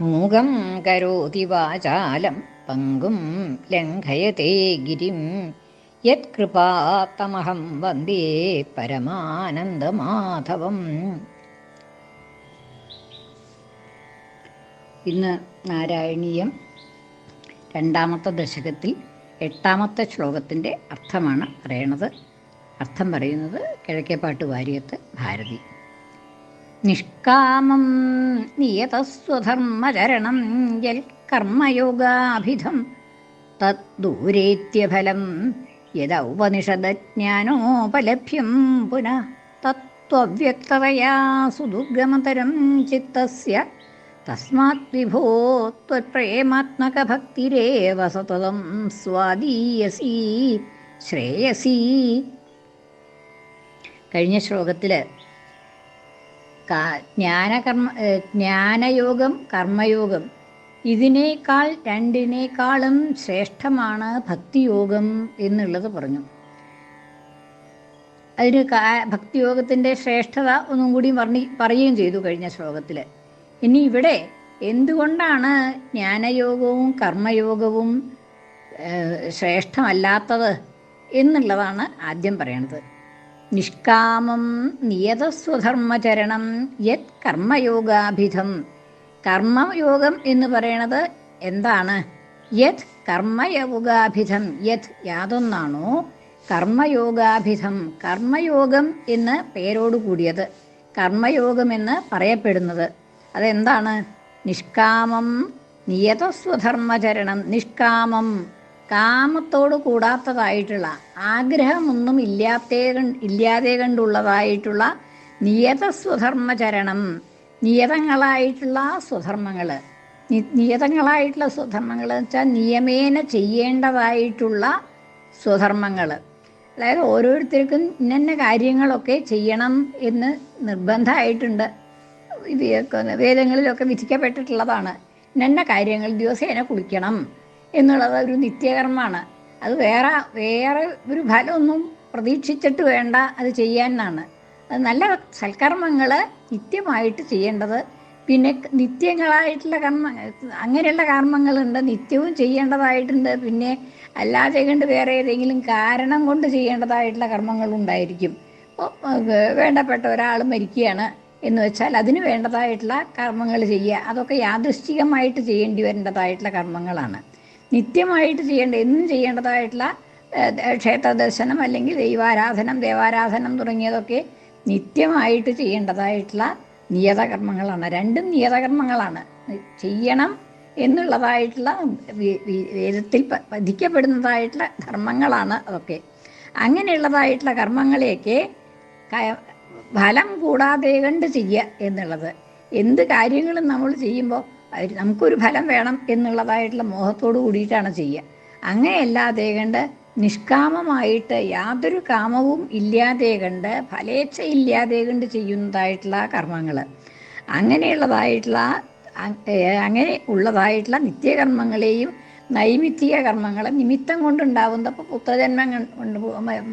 മൂകം കരോതി വാചാലം പങ്കും ലംഘയത്തെ ഗിരിം യത്കൃപാത്തമഹം വന്ദേ പരമാനന്ദമാധവം. ഇന്ന് നാരായണീയം രണ്ടാമത്തെ ദശകത്തിൽ 8ാമത്തെ ശ്ലോകത്തിൻ്റെ അർത്ഥമാണ് പറയണത്. അർത്ഥം പറയുന്നത് കിഴക്കേപ്പാട്ട് വാര്യത്ത് ഭാരതി. നിഷ്കാമം നിയതസ്വധർമ്മചരണം യൽ കർമ്മയോഗാഭിധം തദ്ദൂരേത്യഫലം യദൗപനിഷദജ്ഞാനോപലഭ്യം പുനഃ തത്വവ്യക്തതയാ സുദുർഗമതരം ചിത്തസ്യ തസ്മാത് വിഭോ ത്വത്പ്രേമാത്മകഭക്തിരേവ സതതം സ്വാദീയസി ശ്രേയസി. കഴിഞ്ഞ ശ്ലോകത്തിൽ ജ്ഞാനയോഗം കർമ്മയോഗം ഇതിനേക്കാൾ രണ്ടിനേക്കാളും ശ്രേഷ്ഠമാണ് ഭക്തിയോഗം എന്നുള്ളത് പറഞ്ഞു. അതിന് ഭക്തിയോഗത്തിൻ്റെ ശ്രേഷ്ഠത ഒന്നും കൂടി പറയുകയും ചെയ്തു കഴിഞ്ഞ ശ്ലോകത്തിൽ. ഇനി ഇവിടെ എന്തുകൊണ്ടാണ് ജ്ഞാനയോഗവും കർമ്മയോഗവും ശ്രേഷ്ഠമല്ലാത്തത് എന്നുള്ളതാണ് ആദ്യം പറയണത്. നിഷ്കാമം നിയതസ്വധർമ്മചരണം യത് കർമ്മയോഗാഭിധം. കർമ്മയോഗം എന്ന് പറയണത് എന്താണ്? യത് കർമ്മയോഗാഭിധം. യത് യാതൊന്നാണോ കർമ്മയോഗാഭിധം, കർമ്മയോഗം എന്ന് പേരോട് കൂടിയത്, കർമ്മയോഗമെന്ന് പറയപ്പെടുന്നത് അതെന്താണ്? നിഷ്കാമം നിയതസ്വധർമ്മചരണം. നിഷ്കാമം കാമത്തോട് കൂടാത്തതായിട്ടുള്ള, ആഗ്രഹമൊന്നും ഇല്ലാതെ കണ്ടുള്ളതായിട്ടുള്ള നിയതസ്വധർമ്മചരണം, നിയതങ്ങളായിട്ടുള്ള സ്വധർമ്മങ്ങൾ. നിയതങ്ങളായിട്ടുള്ള സ്വധർമ്മങ്ങൾ എന്ന് വെച്ചാൽ നിയമേന ചെയ്യേണ്ടതായിട്ടുള്ള സ്വധർമ്മങ്ങൾ. അതായത് ഓരോരുത്തർക്കും ഇന്ന കാര്യങ്ങളൊക്കെ ചെയ്യണം എന്ന് നിർബന്ധമായിട്ടുണ്ട്. വേദങ്ങളിലൊക്കെ വിധിക്കപ്പെട്ടിട്ടുള്ളതാണ്. ഇന്ന കാര്യങ്ങൾ ദിവസേന കുളിക്കണം എന്നുള്ളത് ഒരു നിത്യകർമ്മമാണ്. അത് വേറെ ഒരു ഫലമൊന്നും പ്രതീക്ഷിച്ചിട്ട് വേണ്ട അത് ചെയ്യാനാണ്. അത് നല്ല സൽക്കർമ്മങ്ങൾ നിത്യമായിട്ട് ചെയ്യേണ്ടത്. പിന്നെ നിത്യങ്ങളായിട്ടുള്ള അങ്ങനെയുള്ള കർമ്മങ്ങളുണ്ട്, നിത്യവും ചെയ്യേണ്ടതായിട്ടുണ്ട്. പിന്നെ അല്ലാതെ കണ്ട് വേറെ ഏതെങ്കിലും കാരണം കൊണ്ട് ചെയ്യേണ്ടതായിട്ടുള്ള കർമ്മങ്ങളുണ്ടായിരിക്കും. വേണ്ടപ്പെട്ട ഒരാൾ മരിക്കുകയാണ് എന്ന് വെച്ചാൽ അതിന് വേണ്ടതായിട്ടുള്ള കർമ്മങ്ങൾ ചെയ്യുക, അതൊക്കെ യാദൃശ്ചികമായിട്ട് ചെയ്യേണ്ടി വരേണ്ടതായിട്ടുള്ള കർമ്മങ്ങളാണ്. നിത്യമായിട്ട് എന്നും ചെയ്യേണ്ടതായിട്ടുള്ള ക്ഷേത്രദർശനം അല്ലെങ്കിൽ ദേവാരാധനം തുടങ്ങിയതൊക്കെ നിത്യമായിട്ട് ചെയ്യേണ്ടതായിട്ടുള്ള നിയതകർമ്മങ്ങളാണ്. രണ്ടും നിയതകർമ്മങ്ങളാണ്. ചെയ്യണം എന്നുള്ളതായിട്ടുള്ള വേദത്തിൽ വിധിക്കപ്പെടുന്നതായിട്ടുള്ള ധർമ്മങ്ങളാണ് അതൊക്കെ. അങ്ങനെയുള്ളതായിട്ടുള്ള കർമ്മങ്ങളെയൊക്കെ ഫലം കൂടാതെ കണ്ട് ചെയ്യുക എന്നുള്ളത്. എന്ത് കാര്യങ്ങളും നമ്മൾ ചെയ്യുമ്പോൾ നമുക്കൊരു ഫലം വേണം എന്നുള്ളതായിട്ടുള്ള മോഹത്തോട് കൂടിയിട്ടാണ് ചെയ്യുക. അങ്ങനെയല്ലാതെ കണ്ട് നിഷ്കാമമായിട്ട് യാതൊരു കാമവും ഇല്ലാതെ കണ്ട് ഫലേച്ഛ ഇല്ലാതെ കണ്ട് ചെയ്യുന്നതായിട്ടുള്ള കർമ്മങ്ങൾ, അങ്ങനെ ഉള്ളതായിട്ടുള്ള നിത്യകർമ്മങ്ങളെയും നൈമിത്തിക കർമ്മങ്ങളെ നിമിത്തം കൊണ്ടുണ്ടാവുന്ന, ഇപ്പോൾ പുത്രജന്മം കൊണ്ട്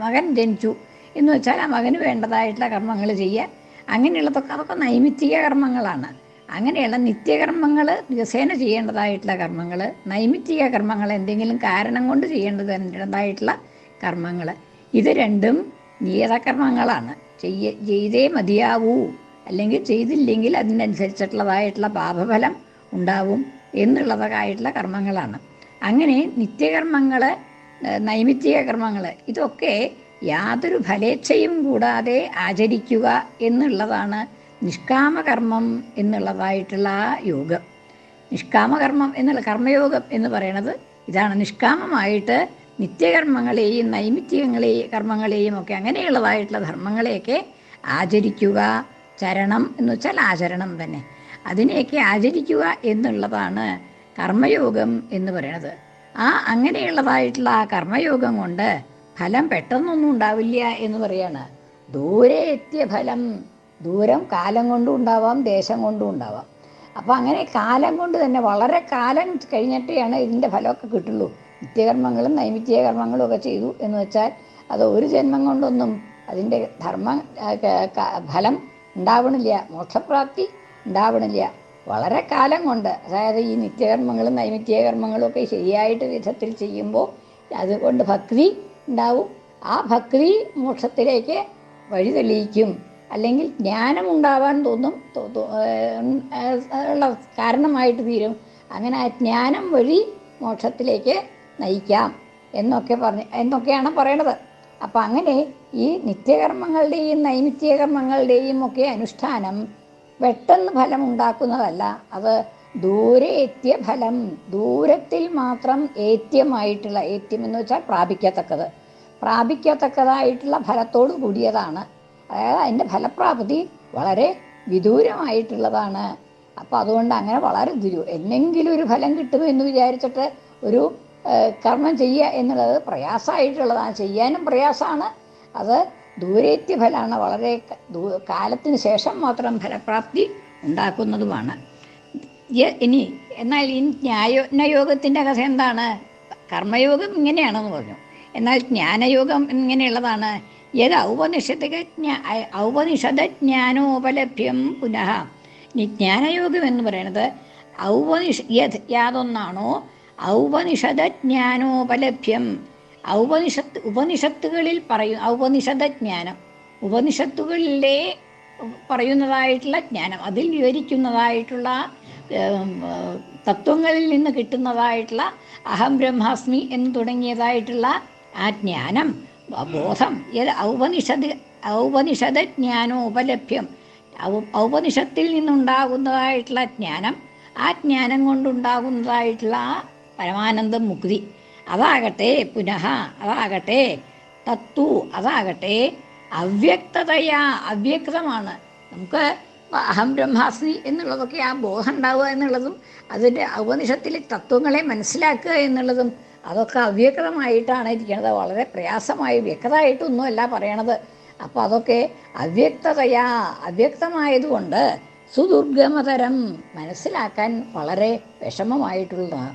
മകൻ ജനിച്ചു എന്ന് വെച്ചാൽ ആ മകന് വേണ്ടതായിട്ടുള്ള കർമ്മങ്ങൾ ചെയ്യുക. അങ്ങനെയുള്ളതൊക്കെ അതൊക്കെ നൈമിത്തിക കർമ്മങ്ങളാണ്. അങ്ങനെയുള്ള നിത്യകർമ്മങ്ങൾ, ദിവസേന ചെയ്യേണ്ടതായിട്ടുള്ള കർമ്മങ്ങൾ, നൈമിത്തിക കർമ്മങ്ങൾ എന്തെങ്കിലും കാരണം കൊണ്ട് ചെയ്യേണ്ടതായിട്ടുള്ള കർമ്മങ്ങൾ, ഇത് രണ്ടും നിയതകർമ്മങ്ങളാണ്. ചെയ്തേ മതിയാവൂ, അല്ലെങ്കിൽ ചെയ്തില്ലെങ്കിൽ അതിനനുസരിച്ചിട്ടുള്ളതായിട്ടുള്ള പാപഫലം ഉണ്ടാവും എന്നുള്ളതായിട്ടുള്ള കർമ്മങ്ങളാണ്. അങ്ങനെ നിത്യകർമ്മങ്ങൾ, നൈമിത്തിക കർമ്മങ്ങൾ ഇതൊക്കെ യാതൊരു ഫലേച്ഛയും കൂടാതെ ആചരിക്കുക എന്നുള്ളതാണ് നിഷ്കാമകർമ്മം എന്നുള്ളതായിട്ടുള്ള യോഗം. നിഷ്കാമകർമ്മം എന്നുള്ള കർമ്മയോഗം എന്ന് പറയുന്നത് ഇതാണ്. നിഷ്കാമമായിട്ട് നിത്യകർമ്മങ്ങളെയും കർമ്മങ്ങളെയും ഒക്കെ അങ്ങനെയുള്ളതായിട്ടുള്ള ധർമ്മങ്ങളെയൊക്കെ ആചരിക്കുക. ചരണം എന്ന് വെച്ചാൽ ആചരണം തന്നെ. അതിനെയൊക്കെ ആചരിക്കുക എന്നുള്ളതാണ് കർമ്മയോഗം എന്ന് പറയുന്നത്. അങ്ങനെയുള്ളതായിട്ടുള്ള ആ കർമ്മയോഗം കൊണ്ട് ഫലം പെട്ടെന്നൊന്നും ഉണ്ടാവില്ല എന്ന് പറയാണ്. ദൂരെ എത്തിയ ഫലം, ദൂരം കാലം കൊണ്ടും ഉണ്ടാവാം, ദേശം കൊണ്ടും ഉണ്ടാവാം. അപ്പോൾ അങ്ങനെ കാലം കൊണ്ട് തന്നെ വളരെ കാലം കഴിഞ്ഞിട്ടാണ് ഇതിൻ്റെ ഫലമൊക്കെ കിട്ടുള്ളൂ. നിത്യകർമ്മങ്ങളും നൈമിത്തിക കർമ്മങ്ങളും ഒക്കെ ചെയ്തു എന്ന് വെച്ചാൽ അത് ഒരു ജന്മം കൊണ്ടൊന്നും അതിൻ്റെ ഫലം ഉണ്ടാവണില്ല, മോക്ഷപ്രാപ്തി ഉണ്ടാവണില്ല. വളരെ കാലം കൊണ്ട്, അതായത് ഈ നിത്യകർമ്മങ്ങളും നൈമിത്യകർമ്മങ്ങളും ഒക്കെ ശരിയായിട്ട് വിധത്തിൽ ചെയ്യുമ്പോൾ അതുകൊണ്ട് ഭക്തി ഉണ്ടാവും. ആ ഭക്തി മോക്ഷത്തിലേക്ക് വഴി തെളിയിക്കും. അല്ലെങ്കിൽ ജ്ഞാനമുണ്ടാവാൻ ഉള്ള കാരണമായിട്ട് തീരും. അങ്ങനെ ആ ജ്ഞാനം വഴി മോക്ഷത്തിലേക്ക് നയിക്കാം എന്നൊക്കെയാണ് പറയണത്. അപ്പം അങ്ങനെ ഈ നിത്യകർമ്മങ്ങളുടെയും നൈമിത്യകർമ്മങ്ങളുടെയും ഒക്കെ അനുഷ്ഠാനം പെട്ടെന്ന് ഫലം ഉണ്ടാക്കുന്നതല്ല. അത് ദൂരെ എത്തിയ ഫലം, ദൂരത്തിൽ മാത്രം ഏത്യമായിട്ടുള്ള, ഏത്യം എന്ന് വെച്ചാൽ പ്രാപിക്കത്തക്കതായിട്ടുള്ള ഫലത്തോട് കൂടിയതാണ്. അതായത് അതിൻ്റെ ഫലപ്രാപ്തി വളരെ വിദൂരമായിട്ടുള്ളതാണ്. അപ്പോൾ അതുകൊണ്ട് അങ്ങനെ വളരെ എന്നെങ്കിലും ഒരു ഫലം കിട്ടുമെന്ന് വിചാരിച്ചിട്ട് ഒരു കർമ്മം ചെയ്യുക എന്നുള്ളത് പ്രയാസമായിട്ടുള്ളതാണ്. ചെയ്യാനും പ്രയാസമാണ്. അത് ദൂരേത്യ ഫലമാണ്. വളരെ കാലത്തിന് ശേഷം മാത്രം ഫലപ്രാപ്തി ഉണ്ടാക്കുന്നതുമാണ്. ഇനി എന്നാൽ ഈ ജ്ഞാനയോഗത്തിൻ്റെ കഥ എന്താണ്? കർമ്മയോഗം ഇങ്ങനെയാണെന്ന് പറഞ്ഞു. എന്നാൽ ജ്ഞാനയോഗം ഇങ്ങനെയുള്ളതാണ്. യത് ഔപനിഷദ ജ്ഞാനോപലഭ്യം പുനഃ. ഇനി ജ്ഞാനയോഗം എന്ന് പറയുന്നത് യാതൊന്നാണോ ഔപനിഷദ ജ്ഞാനോപലഭ്യം, ഉപനിഷത്തുകളിൽ ഔപനിഷദ ജ്ഞാനം, ഉപനിഷത്തുകളിലെ പറയുന്നതായിട്ടുള്ള ജ്ഞാനം, അതിൽ വിവരിക്കുന്നതായിട്ടുള്ള തത്വങ്ങളിൽ നിന്ന് കിട്ടുന്നതായിട്ടുള്ള അഹം ബ്രഹ്മാസ്മി എന്ന് തുടങ്ങിയതായിട്ടുള്ള ആ ജ്ഞാനം, ബോധം, ഔപനിഷദ ജ്ഞാനോപലഭ്യം, ഔപനിഷത്തിൽ നിന്നുണ്ടാകുന്നതായിട്ടുള്ള ജ്ഞാനം, ആ ജ്ഞാനം കൊണ്ടുണ്ടാകുന്നതായിട്ടുള്ള പരമാനന്ദം, മുക്തി, അതാകട്ടെ അതാകട്ടെ തത്തു, അതാകട്ടെ അവ്യക്തമാണ്. നമുക്ക് അഹം ബ്രഹ്മാസ്മി എന്നുള്ളതൊക്കെ ആ ബോധം ഉണ്ടാവുക എന്നുള്ളതും അതിൻ്റെ ഉപനിഷത്തിലെ തത്വങ്ങളെ മനസ്സിലാക്കുക എന്നുള്ളതും അതൊക്കെ അവ്യക്തമായിട്ടാണ് ഇരിക്കുന്നത്. വളരെ പ്രയാസമായി, വ്യക്തമായിട്ടൊന്നുമല്ല പറയണത്. അപ്പോൾ അതൊക്കെ അവ്യക്തമായതുകൊണ്ട് സുദുർഗമതരം, മനസ്സിലാക്കാൻ വളരെ വിഷമമായിട്ടുള്ളതാണ്.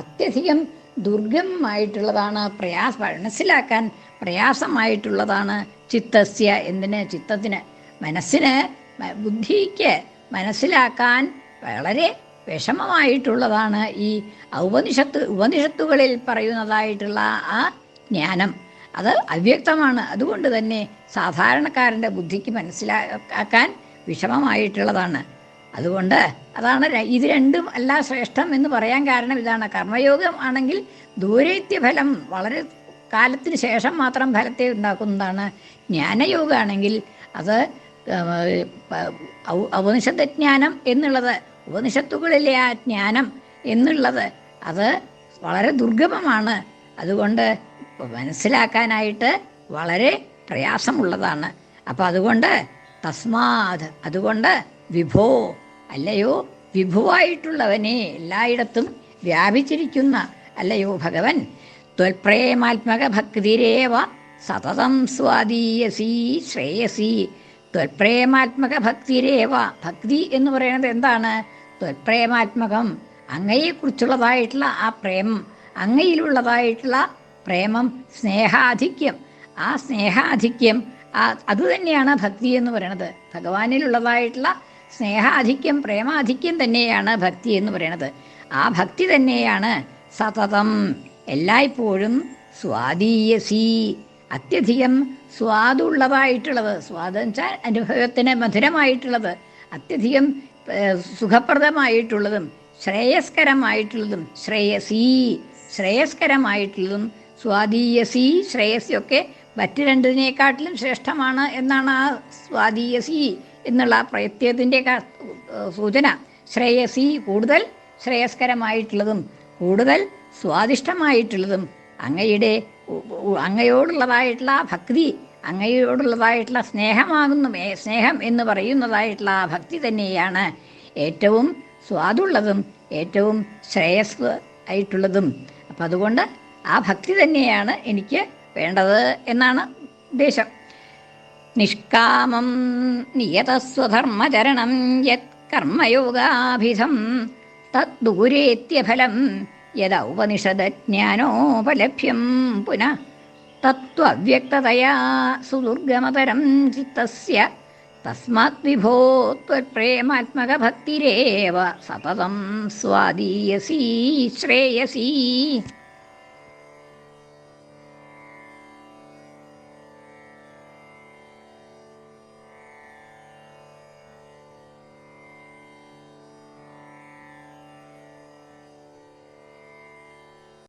അത്യധികം ദുർഗമമായിട്ടുള്ളതാണ്, മനസ്സിലാക്കാൻ പ്രയാസമായിട്ടുള്ളതാണ്. ചിത്തസ്യ, ചിത്തത്തിന്, മനസ്സിന്, ബുദ്ധിക്ക് മനസ്സിലാക്കാൻ വളരെ വിഷമമായിട്ടുള്ളതാണ് ഈ ഉപനിഷത്തുകളിൽ പറയുന്നതായിട്ടുള്ള ആ ജ്ഞാനം. അത് അവ്യക്തമാണ്. അതുകൊണ്ട് തന്നെ സാധാരണക്കാരൻ്റെ ബുദ്ധിക്ക് മനസ്സിലാക്കാൻ വിഷമമായിട്ടുള്ളതാണ്. അതുകൊണ്ട് അതാണ് ഇത് രണ്ടും അല്ല ശ്രേഷ്ഠം എന്ന് പറയാൻ കാരണം ഇതാണ്. കർമ്മയോഗം ആണെങ്കിൽ ദൂരേത്യഫലം, വളരെ കാലത്തിന് ശേഷം മാത്രം ഫലത്തെ ഉണ്ടാക്കുന്നതാണ്. ജ്ഞാനയോഗമാണെങ്കിൽ അത് ഉപനിഷദ്ജ്ഞാനം എന്നുള്ളത്, ഉപനിഷത്തുകളിലെ ആ ജ്ഞാനം എന്നുള്ളത് അത് വളരെ ദുർഗമമാണ്. അതുകൊണ്ട് മനസ്സിലാക്കാനായിട്ട് വളരെ പ്രയാസമുള്ളതാണ്. അപ്പം അതുകൊണ്ട് വിഭോ, അല്ലയോ വിഭുവായിട്ടുള്ളവനെ, എല്ലായിടത്തും വ്യാപിച്ചിരിക്കുന്ന അല്ലയോ ഭഗവൻ, ത്വൽപ്രേമാത്മക ഭക്തിരേവ സതതം സ്വാദീയസി ശ്രേയസി. ത്വൽപ്രേമാത്മക ഭക്തിരേവ, ഭക്തി എന്ന് പറയുന്നത് എന്താണ്? ത്വൽപ്രേമാത്മകം, അങ്ങയെക്കുറിച്ചുള്ളതായിട്ടുള്ള ആ പ്രേമം, അങ്ങയിലുള്ളതായിട്ടുള്ള പ്രേമം, സ്നേഹാധിക്യം. ആ സ്നേഹാധിക്യം അതുതന്നെയാണ് ഭക്തി എന്ന് പറയുന്നത്. ഭഗവാനിലുള്ളതായിട്ടുള്ള സ്നേഹാധിക്യം, പ്രേമാധിക്യം തന്നെയാണ് ഭക്തി എന്ന് പറയുന്നത്. ആ ഭക്തി തന്നെയാണ് സതതം, എല്ലായ്പ്പോഴും, സ്വാദീയസി, അത്യധികം സ്വാദുള്ളതായിട്ടുള്ളത്. സ്വാദ് എന്ന് വെച്ചാൽ അനുഭവത്തിന് മധുരമായിട്ടുള്ളത്, അത്യധികം സുഖപ്രദമായിട്ടുള്ളതും ശ്രേയസ്കരമായിട്ടുള്ളതും, ശ്രേയസ്കരമായിട്ടുള്ളതും, സ്വാദീയസി, ശ്രേയസിയൊക്കെ മറ്റ് രണ്ടിനേക്കാട്ടിലും ശ്രേഷ്ഠമാണ് എന്നാണ് ആ സ്വാദീയസി എന്നുള്ള പ്രത്യയത്തിൻ്റെ സൂചന. ശ്രേയസി, കൂടുതൽ ശ്രേയസ്കരമായിട്ടുള്ളതും കൂടുതൽ സ്വാദിഷ്ടമായിട്ടുള്ളതും, അങ്ങയോടുള്ളതായിട്ടുള്ള ഭക്തി, അങ്ങയോടുള്ളതായിട്ടുള്ള സ്നേഹം എന്ന് പറയുന്നതായിട്ടുള്ള ആ ഭക്തി തന്നെയാണ് ഏറ്റവും സ്വാദുള്ളതും ഏറ്റവും ശ്രേയസ് ആയിട്ടുള്ളതും. അപ്പം അതുകൊണ്ട് ആ ഭക്തി തന്നെയാണ് എനിക്ക് വേണ്ടത് എന്നാണ് ഉദ്ദേശം. നിഷ്കാമം നിയതസ്വധർമ്മചരണം യത് കർമ്മയോഗാഭിധം തദ്ദൂരേത്യഫലം യദൗപനിഷദ്ജ്ഞാനോപലഭ്യം പുനഃ തത്വവ്യക്തതയാ സുദുർഗമതരം ചിത്തസ്യ തസ്മാത് വിഭോ ത്വത്പ്രേമാത്മകഭക്തിരേവ സതതം സ്വാദീയസീ ശ്രേയസീ.